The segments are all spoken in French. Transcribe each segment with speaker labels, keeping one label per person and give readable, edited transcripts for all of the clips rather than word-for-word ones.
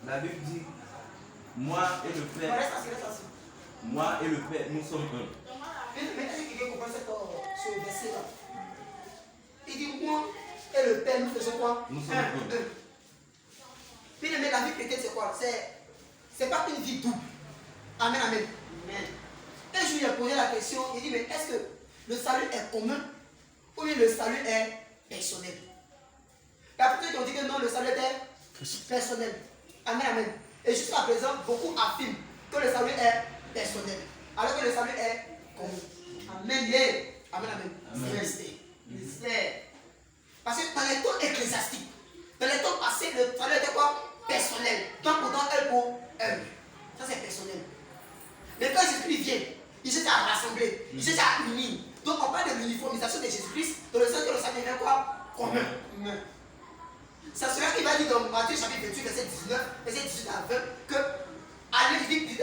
Speaker 1: La Bible dit, moi et le Père. Moi et le Père, nous sommes un.
Speaker 2: Mais est-ce que quelqu'un comprend ce verset-là? Il dit, moi et le Père, nous faisons quoi?
Speaker 1: Nous sommes un.
Speaker 2: Puis la vie chrétienne, c'est quoi? C'est pas une vie double. Amen, amen. Un jour, il a posé la question, il dit, mais est-ce que le salut est commun ou bien le salut est personnel? La plupart qui ont dit que non, le salut est personnel. Amen, amen. Et jusqu'à présent, beaucoup affirment que le salut est personnel, alors que le salut est commun. Amen, yeah. Amen, amen. Mystère. Parce que dans les temps ecclésiastiques, dans les temps passés, le salut était quoi? Personnel. Donc, pourtant, elle pour elle. Ça, c'est personnel. Mais quand Jésus-Christ vient, il cherche à rassembler, il cherche à unir. Donc on parle de l'uniformisation de Jésus-Christ dans le sens que le salut devient quoi? Commun. C'est cela qu'il va dire dans Matthieu chapitre 28, verset 19, verset 18 à 20, que allez, il dit que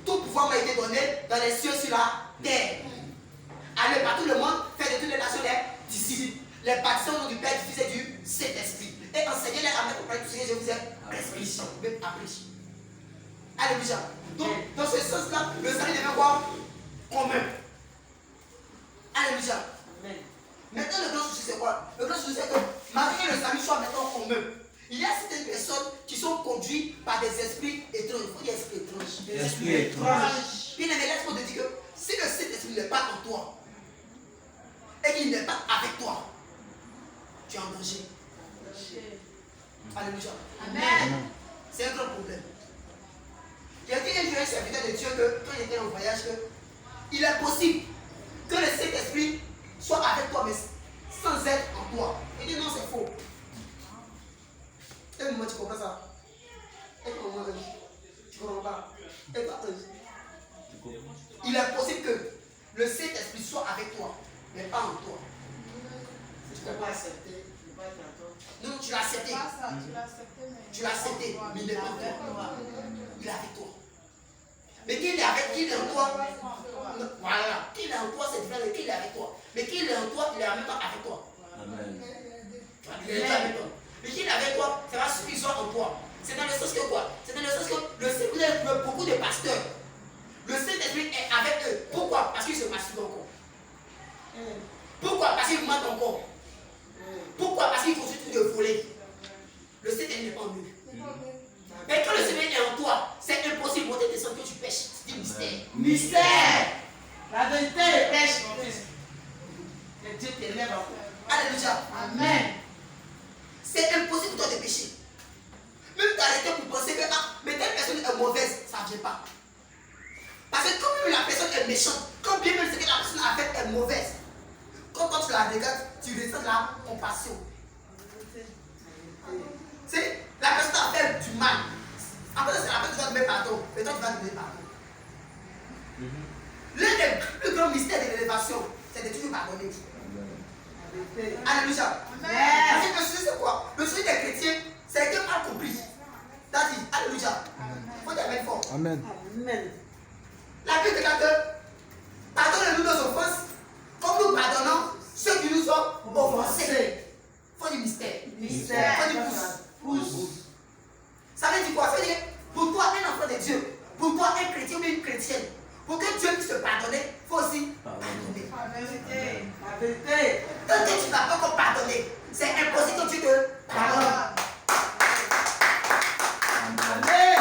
Speaker 2: tout pouvoir m'a été donné dans les cieux sur la terre. Allez partout le monde, faites de toutes les nations des disciples. Les baptisants au nom du Père, du Fils et du Saint-Esprit. Et enseignez-les à mettre au point tout ce que je vous ai prescrit. Même appris. Alléluia. Donc, dans ce sens-là, le salut devient quoi? Commun. Alléluia. Amen. Maintenant, le grand souci, c'est quoi? Le grand souci, c'est que malgré que le salut soit maintenant commun, il y a certaines personnes qui sont conduites par des esprits étranges. Il faut dire esprits étranges.
Speaker 1: Des esprits étranges.
Speaker 2: Puis, laisse-moi te dire que si le Saint-Esprit n'est pas en toi et qu'il n'est pas avec toi, tu es en danger. Alléluia. Amen. C'est un grand problème. J'ai dit un jour à un serviteur de Dieu que quand il était en voyage, il est possible que le Saint-Esprit soit avec toi, mais sans être en toi. Il dit non, c'est faux. Et moi, tu comprends ça? Et comment tu comprends pas? Et toi, il est possible que le Saint-Esprit soit avec toi, mais pas en toi. Tu ne peux pas accepter. Non, tu l'as accepté. Tu l'as accepté, mais il n'est pas en toi. Il est avec toi. Mais qu'il est avec qui il est en toi? Voilà. Qu'il est en toi, c'est différent de qui il est avec toi. Mais qu'il est en toi, il est en même temps avec toi. Amen. Il est avec toi. Mais qu'il est avec toi, ça va suffire soit en toi. C'est dans le sens que quoi? C'est dans le sens que vous avez beaucoup de pasteurs. Le Saint-Esprit est avec eux. Pourquoi? Parce qu'ils se masturbent encore. Pourquoi? Parce qu'ils mentent encore. Pourquoi? Parce qu'ils continuent de voler. Le Saint-Esprit n'est pas en eux. Mais quand le Seigneur est en toi, c'est impossible pour te descendre que tu pêches. C'est un mystère. Mystère. La vérité pêche, mon fils. Et Dieu t'élève encore. Alléluia. Amen. C'est impossible pour toi de pécher. Même t'arrêter pour penser que mais telle personne est mauvaise, ça ne vient pas. Parce que quand même la personne est méchante, quand bien même ce que la personne a fait est mauvaise, quand tu la regardes, tu ressens la compassion. C'est la personne a fait du mal. Après, c'est la personne qui doit donner pardon. Et toi, tu vas donner pardon. L'un des plus grands mystères de l'élévation, c'est de toujours pardonner. Alléluia. Parce que le sujet, c'est quoi? Le sujet des chrétiens, c'est que mal compris. Daddy, alléluia. Il faut dire amen fort. Amen. Amen. La Bible déclare que pardonnez-nous nos offenses, comme nous pardonnons ceux qui nous ont offensés. Il faut du mystère. Mystère. Il faut du pouce. Ça veut dire quoi? Ça veut dire pour toi, un enfant de Dieu, pour toi, un chrétien ou une chrétienne, pour que Dieu puisse te pardonner, il faut aussi pardonner. La vérité. La vérité. Tant que tu n'as pas encore pardonné, c'est impossible que Dieu te pardonne. Amen.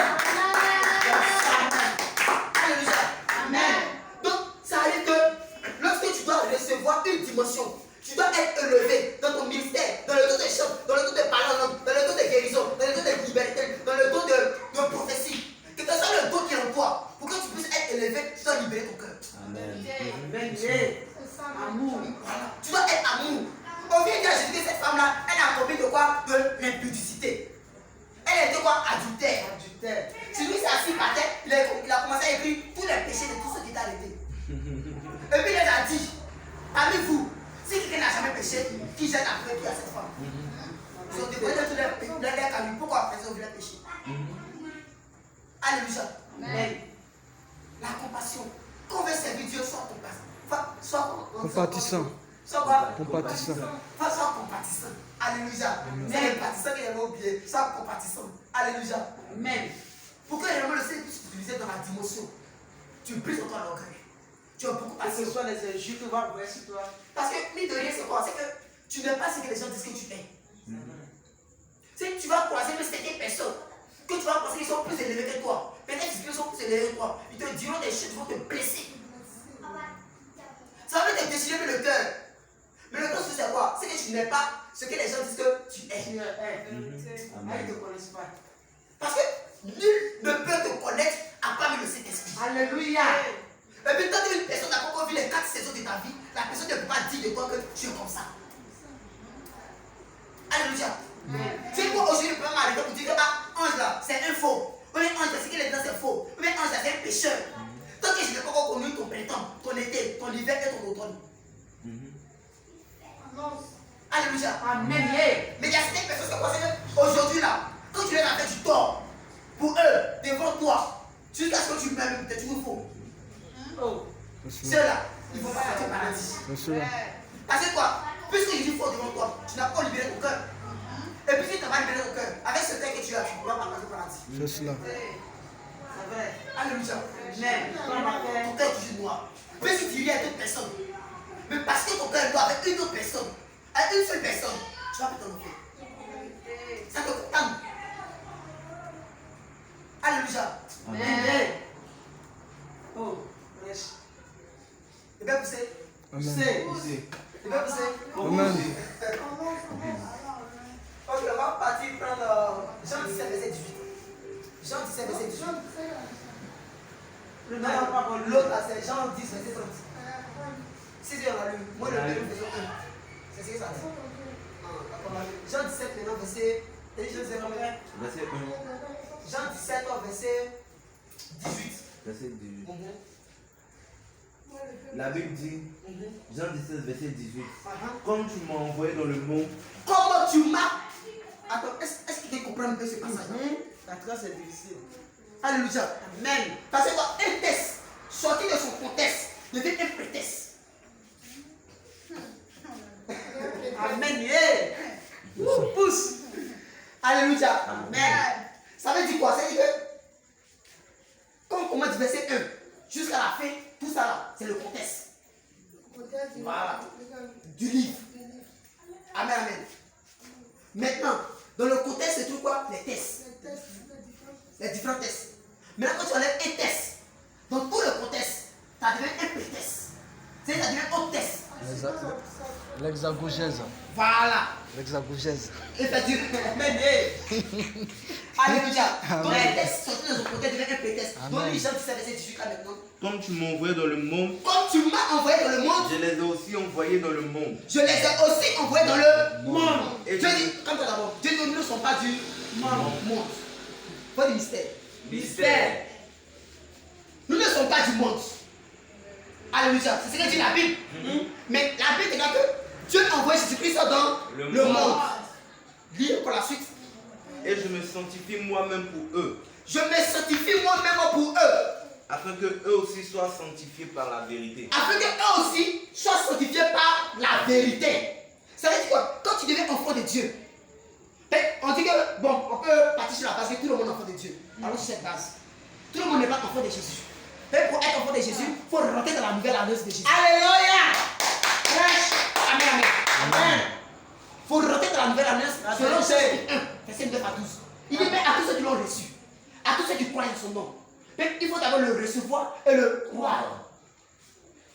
Speaker 2: Alléluia. Amen. Donc, ça veut dire que lorsque tu dois recevoir une dimension, tu dois être élevé dans ton ministère, dans le don de chant, dans le don de parole, dans le don de guérison, dans le don de liberté, dans le don de prophétie. Que ce soit le don qui est en toi, pour que tu puisses être élevé, tu dois libérer ton cœur. Amen. Amour. Voilà. Tu dois être amour. On vient dire à Jésus que cette femme-là, elle a commis de quoi? De l'impudicité. Elle était quoi? Adultère. Si lui s'est assis par terre, il a commencé à écrire tous les péchés de tous ceux qui t'ont arrêté. Et puis il a dit, parmi vous, si quelqu'un n'a jamais péché, qui jette la première pierre à cette femme? Ils ont déposé tous les gars à lui. Pourquoi personne voulait pécher? Alléluia. Amen. La compassion. Quand on veut servir Dieu, sois compatissant. Sois quoi? Compatissant. Sois compatissant. Alléluia. C'est le compatissant qui est oublié. Sois compatissant. Alléluia. Amen. Pour que réellement le Seigneur puisse t'utiliser dans la dimension, tu brises en toi l'orgueil. Tu as beaucoup passé. Que ce soit les injures que va envoyer sur toi. Parce que, mine de rien, c'est quoi? C'est que tu n'es pas ce que les gens disent que tu es. Tu vas croiser même certaines personnes que tu vas penser qu'ils sont plus élevés que toi. Peut-être qu'ils sont plus élevés que toi. Ils te diront des choses qui vont te blesser. Ça va te déchirer le cœur. Mais le cœur, c'est quoi? C'est que tu n'es pas ce que les gens disent que tu es. Ils ne te connaissent pas. Parce que nul ne peut te connaître à part le Saint-Esprit. Alléluia. Et puis, quand une personne n'a pas encore vu les 4 saisons de ta vie, la personne ne peut pas dire de toi que tu es comme ça. Alléluia. Tu sais quoi, aujourd'hui, je peux m'arrêter pour dire que Ange là, c'est un faux. Ou bien Ange là, c'est qu'il est dedans, c'est faux. Ou bien Ange là, c'est un pécheur. Tant que je n'ai pas encore connu ton printemps, ton été, ton hiver et ton automne. Alléluia. Amen. Mais il y a certaines personnes qui pensent qu'aujourd'hui là, quand tu leur as fait du tort, pour eux, devant toi, jusqu'à ce que tu meurs, tu es toujours faux. Ceux-là, ils vont pas faire ton paradis. Parce que quoi, puisque je dis faux devant toi, tu n'as pas libéré ton cœur. Et puis si tu n'as pas libéré ton cœur, avec ce cœur que tu as, tu ne pourras pas passer au paradis. C'est cela. C'est vrai. Alléluia. Amen. Ton cœur est toujours noir. Même si tu lis à d'autres personnes, mais parce que ton cœur est noir avec une autre personne, avec une seule personne, tu vas pas t'en enfer. Ça te condamne. Alléluia. Amen. Oh, yes. Le bien poussé. Poussé. Le bien poussé. Amen. Ok, on va partir prendre Jean 17, verset 18. Jean 17, verset 18. L'autre là, c'est Jean 10, verset 30. Si on a lu, moi le verset 1. C'est ce que ça dit. Jean 17, maintenant, verset. Verset 1. Jean 17, verset 18.
Speaker 1: Verset 18. La Bible dit, Jean 17, verset 18. Comme tu m'as envoyé dans le monde.
Speaker 2: Comment tu m'as. Attends, est-ce qu'il comprend un peu ce passage? La trace est difficile. Alléluia. Amen. Parce que quoi, un test, sorti de son contexte, devient un prétexte. Amen. Yeah. Pousse. Alléluia. Amen. Ça veut dire quoi? Ça veut dire que, quand on commence du verset 1 jusqu'à la fin, tout ça là, c'est le contexte. Voilà. Du livre. Amen, amen. Maintenant, dans le contexte, c'est tout quoi? Les tests. Les différents tests. Maintenant, quand tu enlèves un test, dans tout le contexte, ça devient un pré-test. C'est-à-dire, ça devient un autre test.
Speaker 3: L'exagogèse.
Speaker 2: Voilà.
Speaker 3: L'exagogèse.
Speaker 2: Effectivement. Alléluia. Donc, les tests sortis de son contexte deviennent un pré-test. Donc, les gens qui savent verset 18 là maintenant.
Speaker 1: Comme tu m'as envoyé dans le monde.
Speaker 2: Comme tu m'as envoyé dans le monde.
Speaker 1: Je les ai aussi envoyés dans le monde.
Speaker 2: Je les ai aussi envoyés dans le monde. Et Dieu dit, comme ça d'abord, Dieu dit que nous ne sommes pas du monde. Pas du mystère. Mystère. Nous ne sommes pas du monde. Alléluia. C'est ce que dit la Bible. Mais la Bible dit que Dieu a envoyé Jésus-Christ dans le monde. Lis pour la suite.
Speaker 1: Et je me sanctifie moi-même pour eux.
Speaker 2: Je me sanctifie moi-même pour eux.
Speaker 1: Afin qu'eux aussi soient sanctifiés par la vérité.
Speaker 2: Afin qu'eux aussi soient sanctifiés par la vérité. Ça veut dire quoi? Quand tu deviens enfant de Dieu, on dit que, bon, on peut partir sur la base que tout le monde est enfant de Dieu. Alors sur cette base, tout le monde n'est pas enfant de Jésus. Mais pour être enfant de Jésus, il faut rentrer dans la nouvelle alliance de Jésus. Alléluia! Amen, amen. Amen. Il faut rentrer dans la nouvelle alliance selon Jésus 1, verset 9 à 12. Il dit, mais à tous ceux qui l'ont reçu, à tous ceux qui croient en son nom, mais il faut d'abord le recevoir et le croire.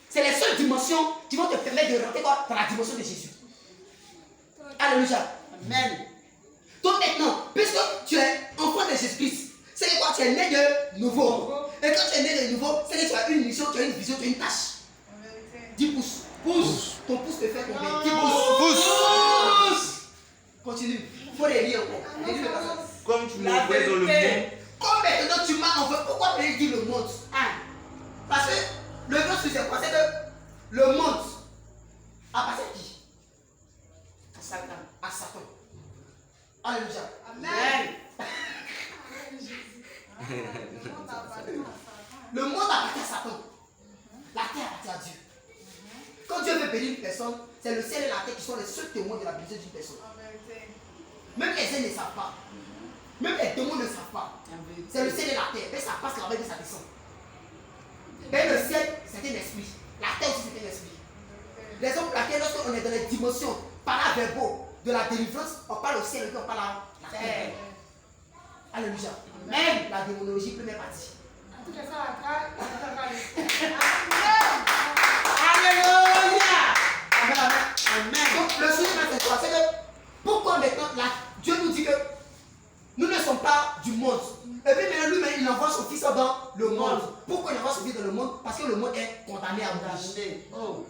Speaker 2: C'est les seules dimensions qui vont te permettre de rentrer dans la dimension de Jésus. Alléluia. Amen. Donc maintenant, puisque tu es enfant de Jésus-Christ, c'est que quoi? Tu es né de nouveau. Et quand tu es né de nouveau, c'est que tu as une mission, tu as une vision, tu as une tâche. 10 pouces. Pouce. Ton pouce te fait combien? 10 pouces. Pouce. Continue. Il faut les lire encore.
Speaker 1: Comme tu m'as envoyé dans le monde.
Speaker 2: Comme maintenant tu m'as envoyé, pourquoi peut-il dire le monde? Parce que le monde c'est quoi? C'est que le monde appartient à qui? À Satan. À Satan. Alléluia. Amen. Le monde appartient à Satan. La terre appartient à Dieu. Quand Dieu veut bénir une personne, c'est le ciel et la terre qui sont les seuls témoins de la bénédiction d'une personne. Même les uns ne savent pas. Même les démons ne savent pas. C'est le ciel et la terre. Mais ça passe là-bas et ça descend. Mais le ciel, c'est un esprit. La terre aussi, c'est un esprit. Les hommes plaqués, lorsqu'on est dans les dimensions paraverbaux de la délivrance, on parle au ciel et puis on parle à la terre. Alléluia. Même la démonologie, première partie. Alléluia. Amen, amen. Donc le sujet c'est quoi? C'est que pourquoi maintenant Dieu nous dit que nous ne sommes pas du monde. Et puis maintenant lui-même il envoie son fils dans le monde. Pourquoi il envoie son fils dans le monde? Parce que le monde est condamné à mourir. Oh.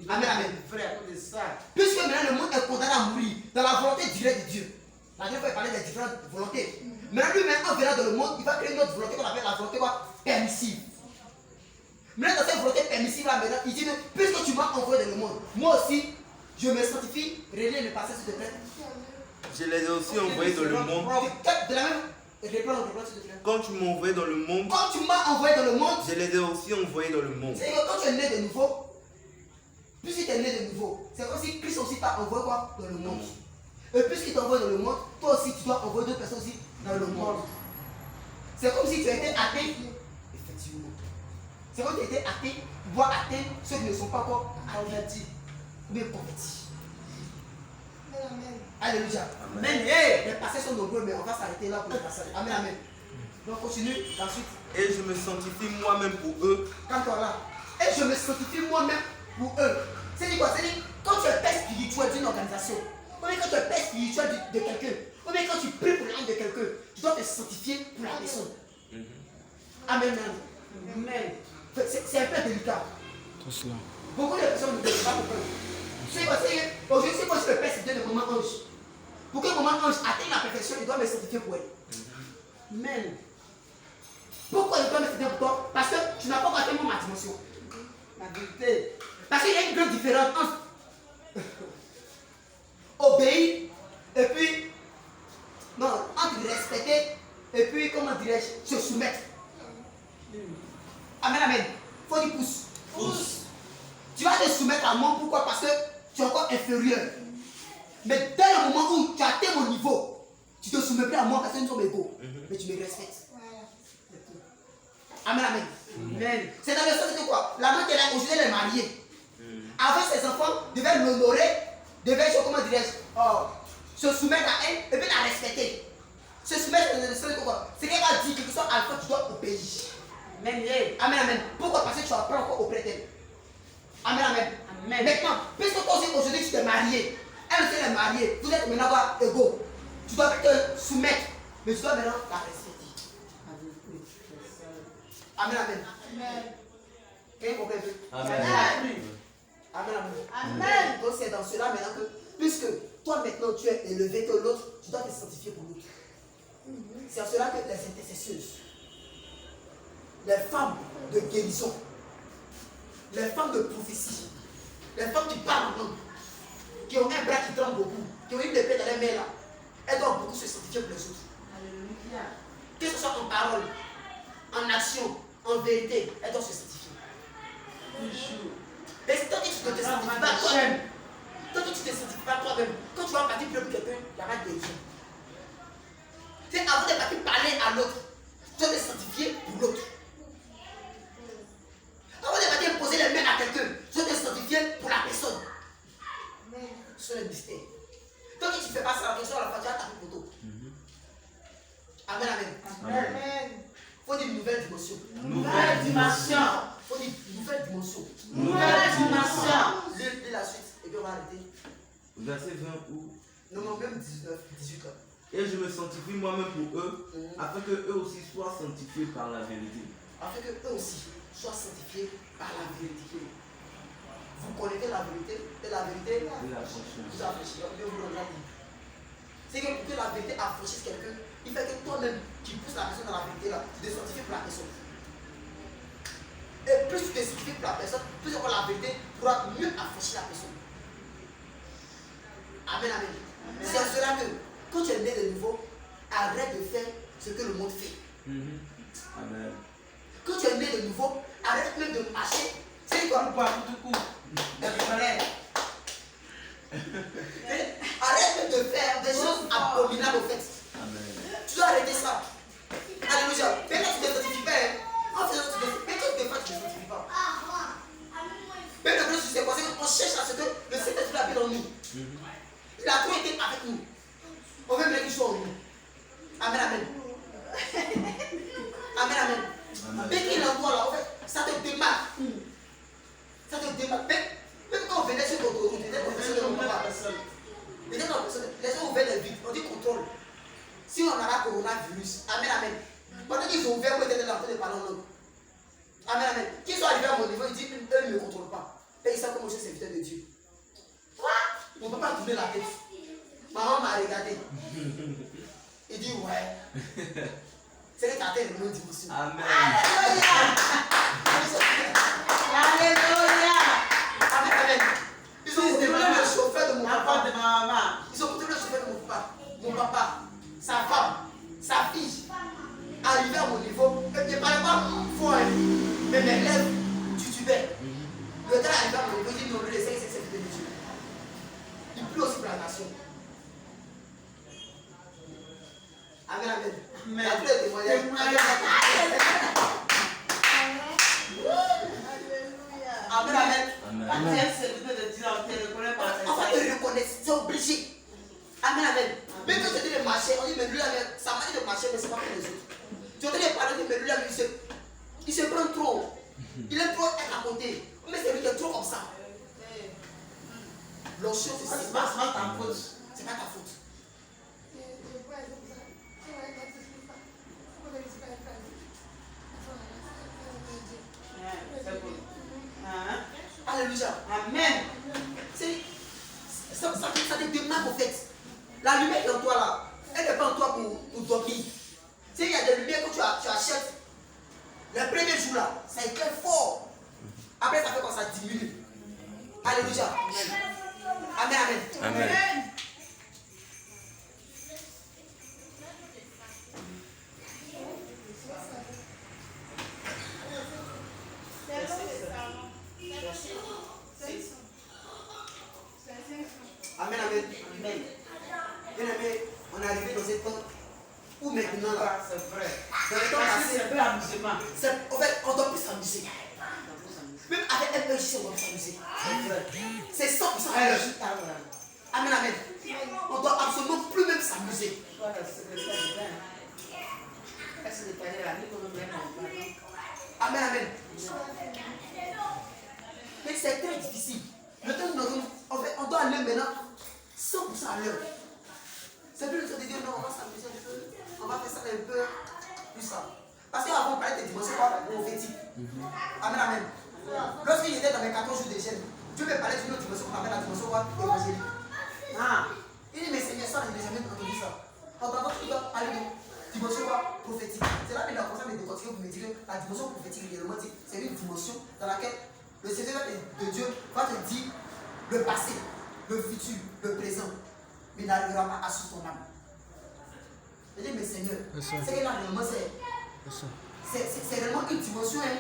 Speaker 2: Amen, amen. Frère, de ça. Puisque maintenant le monde est condamné à mourir dans la volonté directe de Dieu. La dernière fois il parlait des différentes volontés. Maintenant lui-même en venant dans le monde, il va créer une autre volonté qu'on appelle la volonté permissive. Maintenant dans cette volonté permissive là maintenant, il dit que puisque tu m'as envoyé dans le monde, moi aussi je me sanctifie. Relis le passage s'il te plaît.
Speaker 1: Je les ai aussi envoyés dans le monde.
Speaker 2: De la même. Reprends s'il te plaît.
Speaker 1: Quand tu m'as envoyé dans le monde.
Speaker 2: Quand tu m'as envoyé dans le monde.
Speaker 1: Je les ai aussi envoyés dans le monde.
Speaker 2: C'est que quand tu es né de nouveau, puisque tu es né de nouveau, c'est comme si Christ aussi t'a envoyé quoi dans le monde. Et puisqu'il t'envoie dans le monde, toi aussi tu dois envoyer d'autres personnes aussi dans le monde. C'est comme si tu étais athée. Effectivement. C'est comme si tu étais athée, voire athée, ceux qui ne sont pas encore convertis. Ou bien convertis. Alléluia. Amen. Les passages sont nombreux, mais on va s'arrêter là pour les passages. Amen, amen. Donc continue ensuite.
Speaker 1: Et je me sanctifie moi-même pour eux.
Speaker 2: Quand là. Et je me sanctifie moi-même pour eux. C'est quoi? C'est quand tu es père spirituel d'une organisation, ou bien quand tu es père spirituel de quelqu'un, ou bien quand tu pries pour l'âme de quelqu'un, tu dois te sanctifier pour la personne. Amen. Amen. C'est un peu délicat.
Speaker 3: Tout cela.
Speaker 2: Beaucoup de personnes ne peuvent pas comprendre. C'est quoi? Aujourd'hui, si moi je suis le père spirituel de maman ange, pour que maman ange atteigne la perfection, il doit me sanctifier pour elle. Amen. Pourquoi il doit me sanctifier pour toi? Parce que tu n'as pas encore atteint ma dimension. La vérité. Parce qu'il y a une grande différence entre obéir et puis non, entre respecter et puis comment dirais-je, se soumettre. Amen, amen. Faut dire pousse. Pousse. Tu vas te soumettre à moi, pourquoi? Parce que tu es encore inférieur. Mais dès le moment où tu as atteint mon niveau, tu te soumets plus à moi parce que nous sommes égaux. Mais tu me respectes. Amen, amen. Amen. C'est dans le sens de quoi? La mère qui est là, aujourd'hui elle est mariée. Avant ses enfants, devait l'honorer, devait, comment dirais-je, se soumettre à elle et puis la respecter. Se soumettre à le sens de quoi? C'est qu'elle va dire que tu sois alpha, tu dois obéir. Amen, amen, amen. Pourquoi? Parce que tu apprends encore auprès d'elle. Amen, amen. Amen. Maintenant, puisque toi aussi aujourd'hui tu t'es marié, elle aussi elle est mariée, vous êtes maintenant égaux. Tu dois te soumettre, mais tu dois maintenant la respecter. Amen, amen. Amen. Quelqu'un comprend un peu? Amen. Amen. Amen, amen. Amen. Donc c'est dans cela maintenant que, puisque toi maintenant tu es élevé que l'autre, tu dois te sanctifier pour l'autre. C'est en cela que les intercesseuses, les femmes de guérison, les femmes de prophétie, les femmes qui parlent en langue, qui ont un bras qui tremble beaucoup, qui ont une épée dans les mains là, elles doivent beaucoup se sanctifier pour les autres. Alléluia. Que ce soit en parole, en action, en vérité, elles doivent se sanctifier. Mais tant que tu ne te sanctifies pas toi-même, tant que tu ne te sanctifies pas toi-même, quand tu vas partir plus pour quelqu'un, il y aura des gens. C'est avant de partir parler à l'autre, tu dois te sanctifier pour l'autre. Avant de partir poser les mains à quelqu'un, tu dois te sanctifier pour la personne. C'est le mystère. Tant que tu ne fais pas ça, la personne, tu vas taper pour toi. Amen, amen. Amen. Il faut dire une nouvelle dimension. Nouvelle dimension. Il faut dire nouvelle dimension. Nouvelle dimension. Lis la suite et puis on va arrêter.
Speaker 1: Verset 20 ou
Speaker 2: non, même 19, 18 ans.
Speaker 1: Et je me sanctifie moi-même pour eux, afin que eux aussi soient sanctifiés par la vérité.
Speaker 2: Afin que eux aussi soient sanctifiés par la vérité. Vous connaissez la vérité et la vérité vous affranchit. C'est que pour que la vérité affranchisse quelqu'un, il fait que toi-même qui pousses la personne dans la vérité là, tu te sanctifies pour la personne. Et plus tu te sanctifies pour la personne, plus la vérité pourra mieux affranchir la personne. Amen, amen. C'est à cela que quand tu es né de nouveau, arrête de faire ce que le monde fait.
Speaker 1: Amen.
Speaker 2: Quand tu es né de nouveau, arrête même de marcher. C'est quoi? Arrête même de faire des choses abominables au fait.
Speaker 1: Amen.
Speaker 2: Tu Pendant qu'ils ont ouvert, ils étaient en train de parler en langue. Amen, amen. Qu'ils sont arrivés à mon niveau, ils disent eux ne me contrôlent pas. Et ils savent que moi je suis serviteur de Dieu. On ne peut pas tourner la tête. Maman m'a regardé. Il dit ouais. C'est le caractère de mon dimension.
Speaker 1: Amen.
Speaker 2: Alléluia. Alléluia. Amen, amen. Ils ont contrôlé le chauffeur de mon papa. Ils ont contrôlé le chauffeur de mon papa. Mon papa, sa femme, sa fille. Arrivé à mon niveau, je ne parlais pas fort, mais mes lèvres titubaient. Le gars arrivé à mon niveau, il dit non, le laissez, c'est de Dieu. Il pleut aussi pour la nation. Amen, amen. Il y a tous les témoignages. Amen, amen. En fait, ils reconnaissent, c'est obligé. Amen, amen. Même quand tu dis de marcher, on dit, mais lui, ça m'a dit de marcher, mais c'est pas comme les autres. Tu entends les parents dire, mais lui, il se prend trop. Il aime trop être à côté. Mais c'est lui qui est trop comme ça. L'onction, c'est pas ta faute. C'est pas ta faute. Alléluia. Amen. Ça te démarque au fait. La lumière qui est en toi là, elle n'est pas en toi pour dormir. Il y a des lumières que tu achètes. Le premier jour là, ça éclaire fort. Après, ça fait quand ça diminue. Alléluia. Amen, amen.
Speaker 1: Amen.
Speaker 2: Amen, amen. Amen. Bien aimé, on est arrivé dans un temps où maintenant là, c'est vrai. Dans le temps passé, c'est un peu amusement. En fait, on doit plus s'amuser. Même avec un ici, on doit s'amuser. C'est vrai. C'est 100% Amen, amen. On doit absolument plus même s'amuser. Amen, amen. Mais c'est très difficile. Le temps de nous, en fait, on doit aller maintenant 100% à l'heure. C'est plus le temps de dire non, on va s'amuser un peu, on va faire ça un peu, plus ça. Parce qu'avant, on parlait des dimensions prophétiques. Amen, amen. Lorsqu'il était dans mes 14 jours de jeûne, Dieu me parlait d'une autre dimension qu'on appelle la dimension évangélique. Il dit, mais Seigneur, ça, je n'ai jamais entendu ça. En tant que tu dois parler de dimension prophétique. C'est là que dans le conseil de décortiquer, vous me dites que la dimension prophétique, réellement, c'est une dimension dans laquelle le Seigneur de Dieu va te dire le passé, le futur, le présent, mais il n'arrivera pas à sous ton âme. Je dis, mais Seigneur, c'est que là, réellement, c'est réellement une dimension, hein,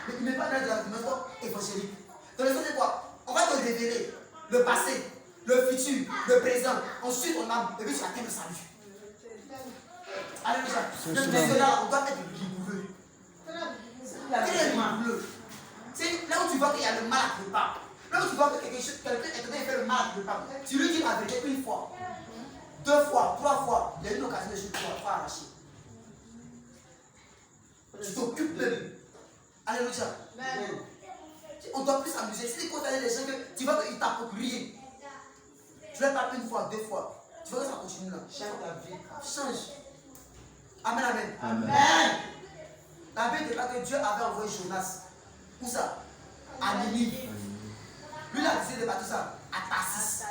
Speaker 2: mais il n'est pas dans la dimension évangélique. Donc, le sens c'est quoi? On va te révéler le passé, le futur, le présent, ensuite ton âme, et puis tu atteins le salut. Alléluia. Donc, là, on doit être rigoureux. Très rigoureux. C'est là où tu vois qu'il y a le mal à préparer. Là où tu vois que quelqu'un est en train de faire le mal à préparer. Tu lui dis la vérité une fois, 2 fois, 3 fois. Il y a une occasion de jouer 3 fois arracher. Tu t'occupes de lui. Alléluia. On doit plus s'amuser. Si tu côtoies des gens que tu vois qu'ils t'approprient, tu leur parles 1 fois, 2 fois. Tu vois que ça continue là. Change ta vie. Change. Amen, amen. Amen. La Bible déclare que Dieu avait envoyé Jonas. Où ça? À Ninive. Lui, il a décidé de battre ça à Tarsis.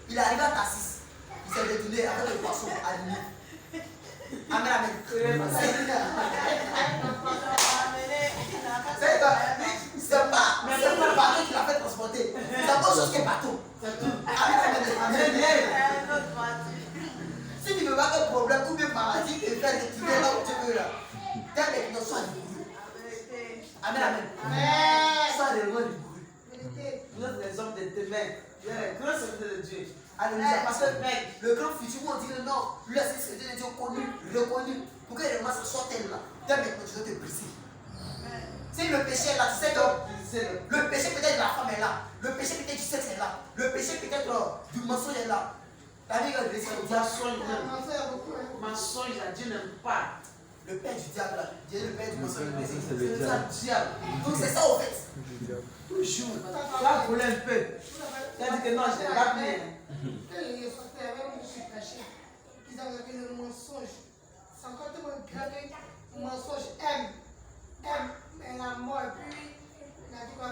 Speaker 2: Il est arrivé à Tarsis. Il s'est retourné avec le poisson à Ninive. Amen, amen. C'est pas le bateau qui l'a fait transporter. C'est autre chose que bateau. Amen, amen. Si tu ne veux pas un problème ou bien maladie, tu peux retirer là où tu veux là. Tel que nous sois rigoureux. Amen, amen. Sois réellement rigoureux. Vous êtes les hommes de demain. Les grands serviteurs de Dieu. Alléluia. Parce que le grand futur, on dit que non, lui, c'est ce que Dieu a connu, reconnu. Pour que réellement ça soit tel là. Tel maintenant, tu dois te briser. Si le péché est là, tu sais que le péché peut-être de la femme est là. Le péché peut-être du sexe est là. Le péché peut-être du mensonge est là. La vie est blessée au diable. Mensonge, Dieu n'aime pas. Le père du diable là. Dieu est le père du mensonge. C'est le diable. Donc c'est ça au fait. Toujours. Tu as volé un peu. Tu as dit que non, je n'ai pas bien. Ils avaient un mensonge. C'est encore Il a fait mensonge, aime, mais la mort, puis il a dit quoi,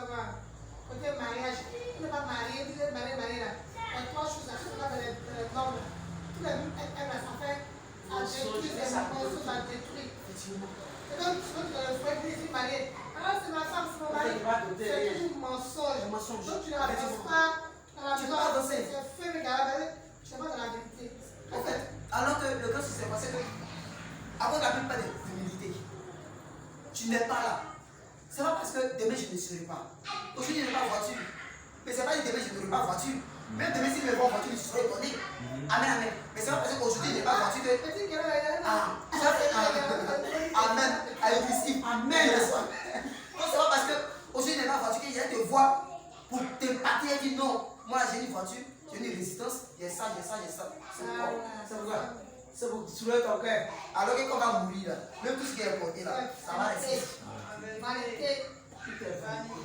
Speaker 2: côté mariage, il n'est pas marié, il est marié là. Il y a 3 choses à faire dans les normes. Tous les mêmes aiment à sa fin, à détruire, les mensonges à détruire. Et donc, tu veux que le frère dise marié. Alors, c'est ma femme, c'est mon mari. C'est un mensonge. Donc, tu ne racontes pas. Tu ne pas danser. C'est fait, mais je ne sais pas de la vérité.
Speaker 3: En fait, alors que le cas s'est passé que, avant la plupart des humilités, tu n'es pas là. C'est pas parce que demain je ne serai pas. Aujourd'hui, je n'ai pas de voiture. Mais c'est pas que demain je n'aurai pas de voiture. Même demain, si je n'ai pas de voiture, je serai étonné. Amen, amen. Mais c'est pas parce qu'aujourd'hui, je n'ai pas de voiture que. Amen. Avec ici. Amen. Donc, c'est pas parce qu'aujourd'hui, je n'ai pas de voiture que je vais te voir pour te partir et dire non. Moi, j'ai une voiture, j'ai une résistance, j'ai ça. C'est pourquoi. C'est pour soulever ton cœur. Alors que quand on va mourir, là, même tout ce qui est porté là, ça va rester.
Speaker 2: Vanité.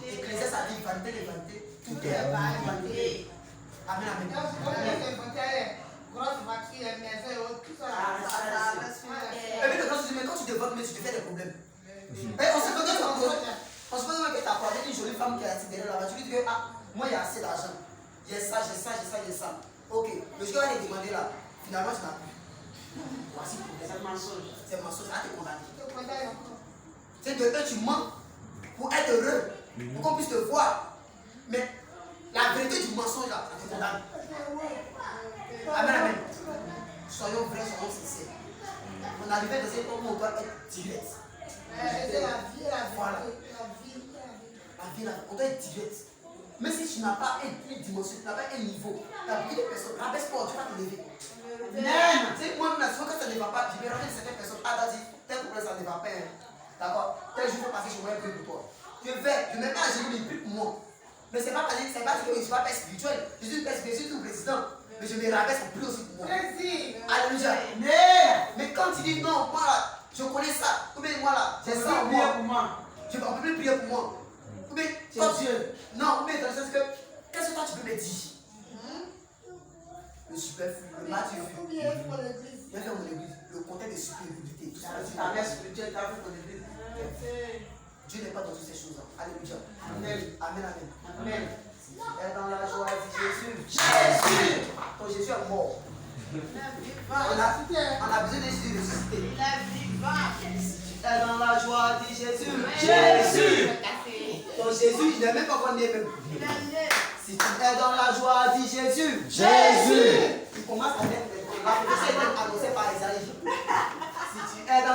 Speaker 3: Ecclésiaste a dit vanité de vanité. Tout est vanité. Amen, amen.
Speaker 2: Grosse voiture, maison, tout ça.
Speaker 3: Mais quand tu te votes, tu te fais des problèmes. On se connaît que tu as croisé une jolie femme qui est assise derrière la voiture. Tu dis que moi, il y a assez d'argent. J'ai ça. Ok, le jour où elle est demandé là, finalement, tu n'as plus. Voici pour c'est mensonge. C'est mensonge, ça te condamner. C'est de eux, tu mens pour être heureux, pour qu'on puisse te voir. Mais la vérité du mensonge là, ça te condamne. Amen. Soyons vrais, soyons sincères. On arrivait dans un temps où on doit être direct. Voilà. La vie, on doit être direct. Mais si tu n'as pas une dimension, tu n'as pas un niveau, tu as beaucoup de personnes, rabaisse-toi, tu vas te lever. Même, tu sais, moi, souvent quand ça ne va pas, je vais regarder certaines personnes, t'as dit, tel problème, ça ne va pas. D'accord? Tel jour, il faut passer chez moi, prier pour toi. Je mets pas à gérer, mais prie pour moi. Mais c'est pas parce que je ne suis pas père spirituel, je suis père spirituel, je suis tout président. Mais je me rabaisse pour prier aussi pour moi. Alléluia. Mais quand tu dis non, moi là, je connais ça, ou bien moi là, j'ai ça en moi. On ne peut plus prier pour moi. Ou bien, quand Dieu. Non, mais dans le sens que, qu'est-ce que toi tu peux me dire? Le superflu, le matériel. Viens faire mon église, le contexte de supériorité. Ta mère spirituelle, ta vie ton église. Dieu n'est pas dans toutes ces choses-là. Alléluia. Amen. Et dans la joie de Jésus. Ton Jésus est mort. On a besoin de Jésus ressuscité. Et dans la joie de Jésus. Ton Jésus, il n'est même pas qu'on est même. Si tu es dans la joie de Jésus. Il commence à être la prophétie est annoncée par Isaïe. Si tu es dans